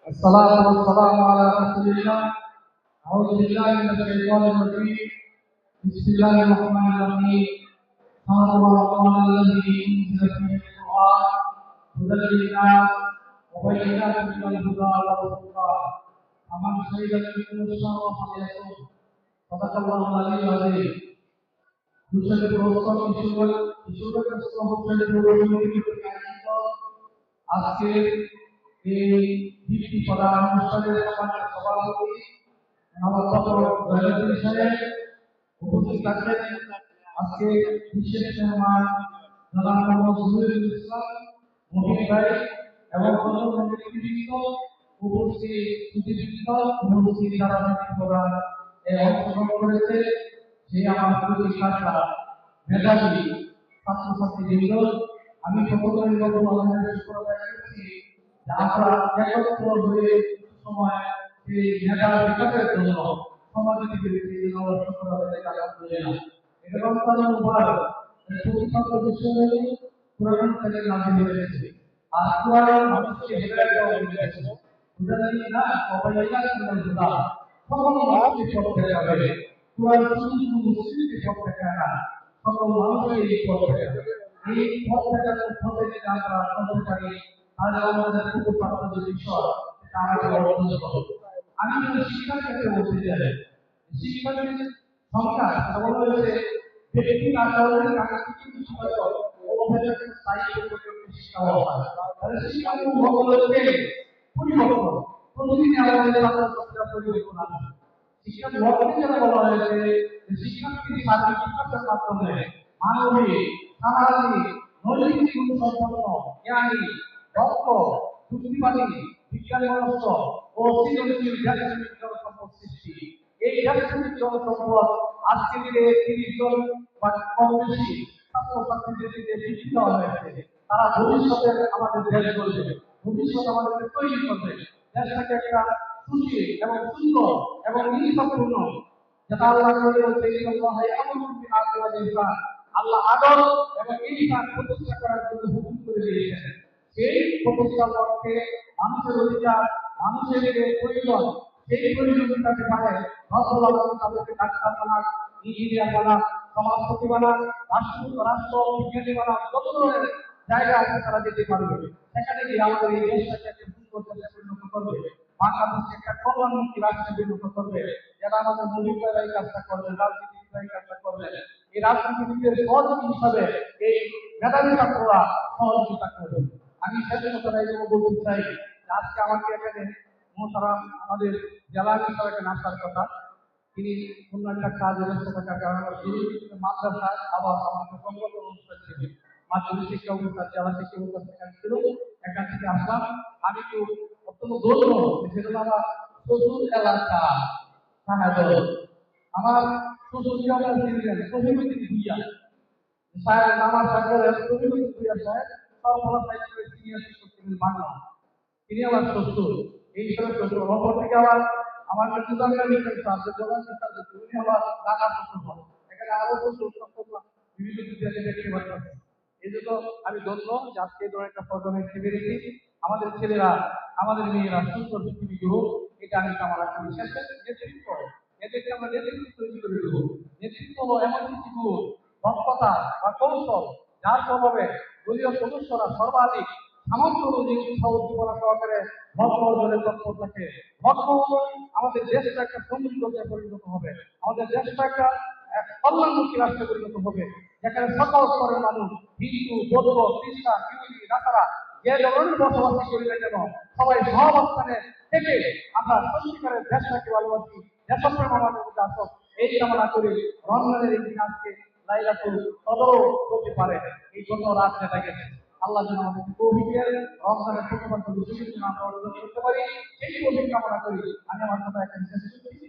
الصلاة والسلام على رسول الله. أعوذ بالله من الشيطان الرجيم. بسم الله الرحمن الرحيم. شهر رمضان الذي أنزل فيه القرآن هدى للناس وبينات من الهدى والفرقان فمن شهد منكم الشهر فليصم. صدق الله العلي العظيم. Khususnya program isu আজকে এই দীপ্তি প্রদান অনুষ্ঠানের সভাপতি উপস্থিত আছেন। আজকে বিশেষ মেহমান জনাব মোহাম্মদ ইসলাম মহিন ভাই এবং নেতৃবৃন্দ উপস্থিত যারা প্রদান অংশগ্রহণ করেছে সেই আমার প্রতিষ্ঠাতা মেধাবী ছাত্রছাত্রীবৃন্দ, আমি প্রথমে আমরা একত্র হয়ে সময় এই মেধা বিকাশের জন্য সমাজে আমি শিক্ষার ক্ষেত্রে বলতে চাই, শিক্ষার সংখ্যা কেবল হয়েছে ব্যক্তির আচরণের শিক্ষা পরিবর্তন প্রতিদিন আমাদের ছাত্রছাত্রীরা পরিবর্তন আছে। শিক্ষা লক্ষ্যে যেটা বলা হয়েছে শিক্ষার্থী শারীরিক বিকাশের মাধ্যমে মানবিক, সামাজিক, নৈতিক গুণসম্পন্ন, জ্ঞানী, দক্ষ, বুদ্ধিমানী, বিজ্ঞানী মনস্ক ও সৃজনশীল দেশপ্রেমিক জনসম্পদ সৃষ্টি। এই দেশপ্রেমিক জনসম্পদ আজকে দিনে ৩০ জন বা কম বেশি ছাত্রছাত্রীদের শিক্ষিত হয়েছে। তারা ভবিষ্যতে আমাদের দেশ গড়বে, ভবিষ্যৎ আমাদেরকে তৈরি করবে, দেশটাকে একটা সুশীল এবং সুন্দর এবং ইনসাফপূর্ণ, যেটা আল্লাহ আল্লাহ আদর এবং ইনসাফ প্রতিষ্ঠা করার জন্য হুকুম করে দিয়েছেন। সেই প্রতিষ্ঠার পক্ষে মানুষের অধিকার, মানুষের যে প্রয়োজন, সেই প্রয়োজনীয়তাকে পারে তাদেরকে ডাক্তার বানাক, ইঞ্জিনিয়ার বানাক, সমাজপতি বানাক, রাষ্ট্র বিজ্ঞানী বানাক, যত ধরনের জায়গা আছে তারা যেতে পারবে। সেখানে গিয়ে আমাদের এই দেশটাকে একটা সুন্দর দেশে পরিণত করবে, বাংলাদেশকে একটা কল্যাণমুখী রাষ্ট্রে পরিণত করবে। যারা আমাদের মৌলিকরা এই কাজটা করবে, রাজনীতিবিদরা এই কাজটা করবে, এই রাজনীতিবিদদের সহযোগী হিসাবে এই মেধাবী ছাত্ররা সহযোগিতা করবে। আমি শেষের কথাটা এই বলতে চাই, আজকে আমাকে এখানে মোহতারাম আমাদের জেলা হিসাবে আসার কথা, তিনি অন্য একটা কাজে ব্যস্ত থাকার কারণে মাদ্রাসায় আবার আমাকে সংগঠন অনুষ্ঠান ছিল, মাধ্যমিক শিক্ষা অবস্থা জেলা শিক্ষা অবস্থা সেখানে ছিল, এখান থেকে আসলাম। আমি তো অত্যন্ত ধন্য, সেটা আমার শ্বশুর এলাকা আমার শ্বশুর ছিলেন শহীদুদ্দিন ভুইয়া সাহেব, আমার সরকারের শহীদুদ্দিন ভুইয়া সাহেব সর্বদা সিনিয়র শিক্ষক ছিলেন বাংলা, তিনি আমার শ্বশুর। এই হিসাবে শ্বশুর অপর থেকে আবার আমার উনি আমার দাদা শ্বশুর হন। এখানে আরো শ্বশুর বিভিন্ন বিদ্যালয়ে দেখতে পাচ্ছি। এই জন্য আমি ধন্য যে আজকে এই ধরনের একটা প্রোগ্রামে পেরেছি। আমাদের ছেলেরা, আমাদের মেয়েরা সুন্দর পৃথিবী গ্রহ, এটা আমি কামনা করি। শেষে নেতৃত্ব, এদেরকে আমরা নেতৃত্ব তৈরি করে দেব। নেতৃত্ব হলো এমন কিছু গুণ, দক্ষতা বা কৌশল, যার প্রভাবে দলীয় সদস্যরা সর্বাধিক সামর্থ্য অনুযায়ী উৎসাহ উদ্দীপনা সহকারে লক্ষ্য অর্জনের তৎপর থাকে। লক্ষ্য আমাদের দেশটা একটা সমৃদ্ধ পরিণত হবে, আমাদের দেশটা একটা কল্যাণমুখী রাষ্ট্রে পরিণত হবে, যেখানে সকল স্তরের মানুষ, হিন্দু, বৌদ্ধ, খ্রিস্টান, ইহুদি, নাসারা, যে ধরনের বসবাস করি না কেন, সবাই সহাবস্থানে থেকে আমরা সত্যিকারের দেশটাকে ভালোবাসি, দেশপ্রেম আমাদের মধ্যে আসক, এই কামনা করি। রমজানের এই দিন আজকে লাইলাতুল কদরও হতে পারে, এই জন্য রাত যেটা গেছে আল্লাহ যেন আমাদেরকে তৌফিকের রমজানের প্রতিপাদ্য বিষয়গুলো আমরা অর্জন করতে পারি, সেই তৌফিক কামনা করি। আমি আমার কথা এখানে শেষ করছি।